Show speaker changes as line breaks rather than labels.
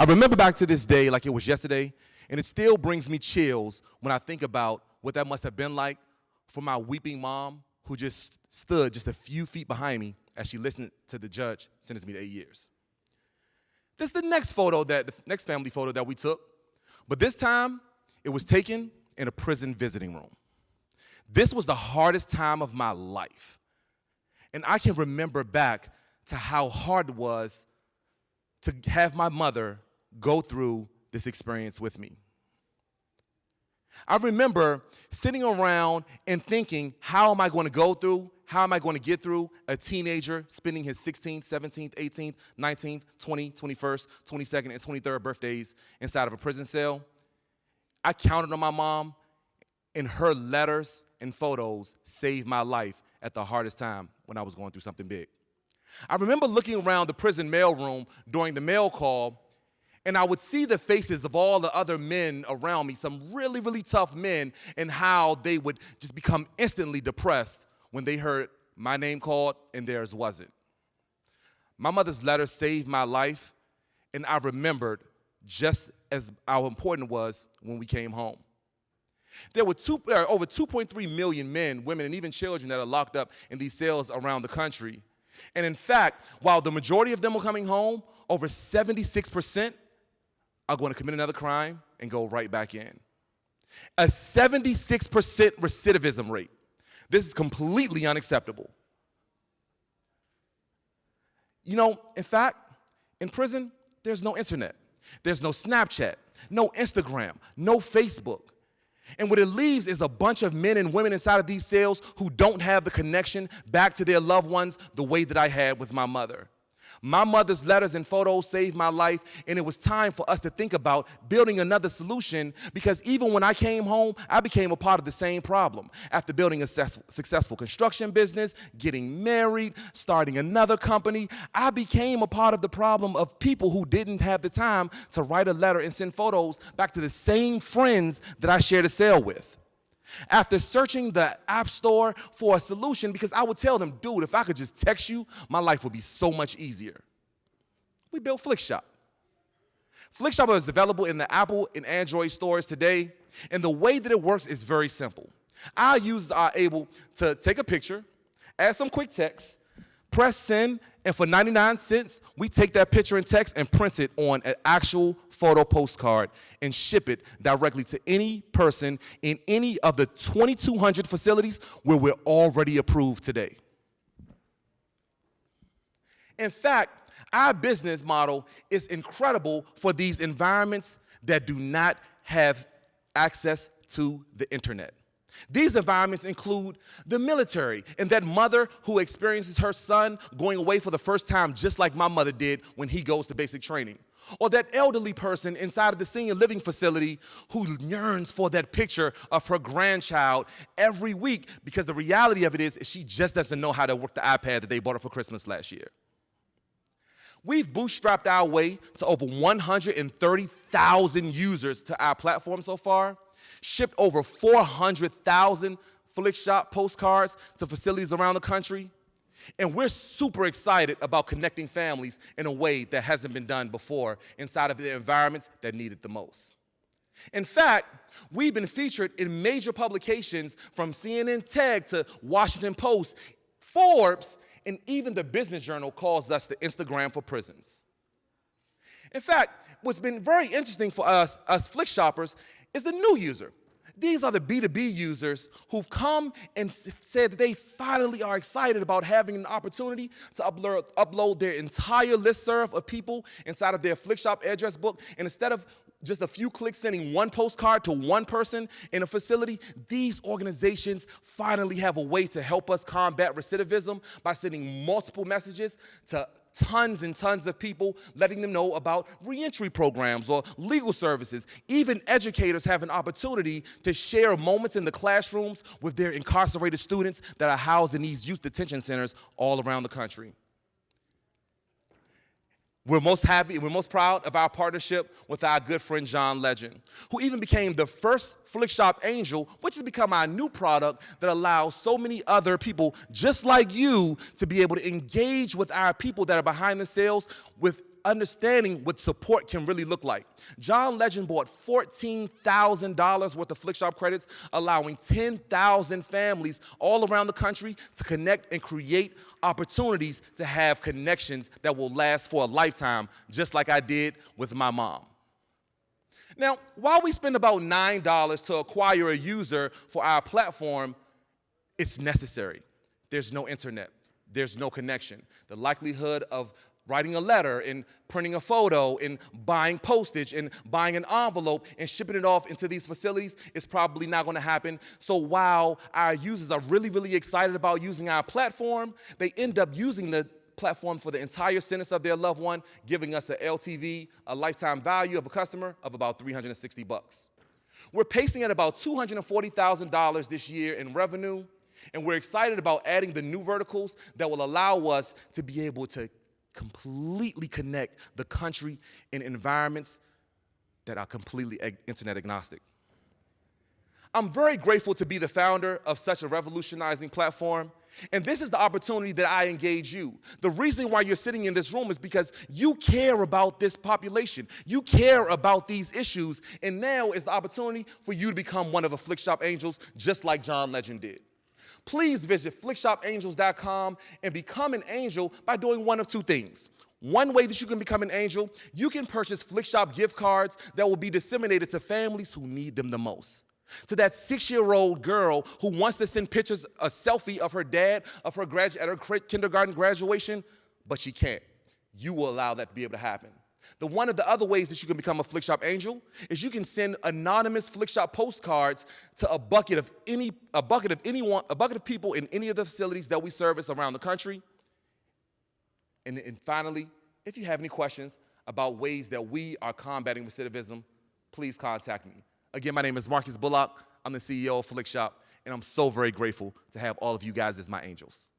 I remember back to this day like it was yesterday, and it still brings me chills when I think about what that must have been like for my weeping mom who just stood just a few feet behind me as she listened to the judge sentence me to 8 years. This is the next family photo that we took, but this time it was taken in a prison visiting room. This was the hardest time of my life, and I can remember back to how hard it was to have my mother go through this experience with me. I remember sitting around and thinking, how am I going to go through, how am I going to get through a teenager spending his 16th, 17th, 18th, 19th, 20th, 21st, 22nd, and 23rd birthdays inside of a prison cell? I counted on my mom, and her letters and photos saved my life at the hardest time when I was going through something big. I remember looking around the prison mailroom during the mail call, and I would see the faces of all the other men around me, some really, really tough men, and how they would just become instantly depressed when they heard my name called and theirs wasn't. My mother's letter saved my life, and I remembered just as how important it was when we came home. There were over 2.3 million men, women, and even children that are locked up in these cells around the country. And in fact, while the majority of them are coming home, over 76% are going to commit another crime and go right back in. A 76% recidivism rate. This is completely unacceptable. You know, in fact, in prison, there's no internet. There's no Snapchat, no Instagram, no Facebook. And what it leaves is a bunch of men and women inside of these cells who don't have the connection back to their loved ones the way that I had with my mother. My mother's letters and photos saved my life, and it was time for us to think about building another solution, because even when I came home, I became a part of the same problem. After building a successful construction business, getting married, starting another company, I became a part of the problem of people who didn't have the time to write a letter and send photos back to the same friends that I shared a cell with. After searching the App Store for a solution, because I would tell them, dude, if I could just text you, my life would be so much easier. We built Flikshop. Flikshop is available in the Apple and Android stores today, and the way that it works is very simple. Our users are able to take a picture, add some quick text, press send, and for 99 cents, we take that picture and text and print it on an actual photo postcard and ship it directly to any person in any of the 2,200 facilities where we're already approved today. In fact, our business model is incredible for these environments that do not have access to the internet. These environments include the military and that mother who experiences her son going away for the first time just like my mother did when he goes to basic training. Or that elderly person inside of the senior living facility who yearns for that picture of her grandchild every week, because the reality of it is she just doesn't know how to work the iPad that they bought her for Christmas last year. We've bootstrapped our way to over 130,000 users to our platform so far, shipped over 400,000 Flikshop postcards to facilities around the country, and we're super excited about connecting families in a way that hasn't been done before inside of the environments that need it the most. In fact, we've been featured in major publications from CNN Tag to Washington Post, Forbes, and even the Business Journal calls us the Instagram for prisons. In fact, what's been very interesting for us Flikshoppers, is the new user. These are the B2B users who've come and said that they finally are excited about having an opportunity to upload their entire listserv of people inside of their Flikshop address book. And instead of just a few clicks sending one postcard to one person in a facility, these organizations finally have a way to help us combat recidivism by sending multiple messages to tons and tons of people, letting them know about reentry programs or legal services. Even educators have an opportunity to share moments in the classrooms with their incarcerated students that are housed in these youth detention centers all around the country. We're most happy, we're most proud of our partnership with our good friend John Legend, who even became the first Flikshop Angel, which has become our new product that allows so many other people just like you to be able to engage with our people that are behind the scenes with understanding what support can really look like. John Legend bought $14,000 worth of Flikshop credits, allowing 10,000 families all around the country to connect and create opportunities to have connections that will last for a lifetime, just like I did with my mom. Now, while we spend about $9 to acquire a user for our platform, it's necessary. There's no internet. There's no connection. The likelihood of writing a letter and printing a photo and buying postage and buying an envelope and shipping it off into these facilities is probably not going to happen. So while our users are really, really excited about using our platform, they end up using the platform for the entire sentence of their loved one, giving us a LTV, a lifetime value of a customer of about $360. We're pacing at about $240,000 this year in revenue, and we're excited about adding the new verticals that will allow us to be able to completely connect the country in environments that are completely internet agnostic. I'm very grateful to be the founder of such a revolutionizing platform, and this is the opportunity that I engage you. The reason why you're sitting in this room is because you care about this population. You care about these issues, and now is the opportunity for you to become one of the Flikshop Angels, just like John Legend did. Please visit flikshopangels.com and become an angel by doing one of two things. One way that you can become an angel, you can purchase Flikshop gift cards that will be disseminated to families who need them the most. To that 6-year-old girl who wants to send pictures, a selfie of her dad, of her at her kindergarten graduation, but she can't. You will allow that to be able to happen. One of the other ways that you can become a Flikshop angel is you can send anonymous Flikshop postcards to a bucket of people in any of the facilities that we service around the country. And finally, if you have any questions about ways that we are combating recidivism, please contact me. Again, my name is Marcus Bullock. I'm the CEO of Flikshop, and I'm so very grateful to have all of you guys as my angels.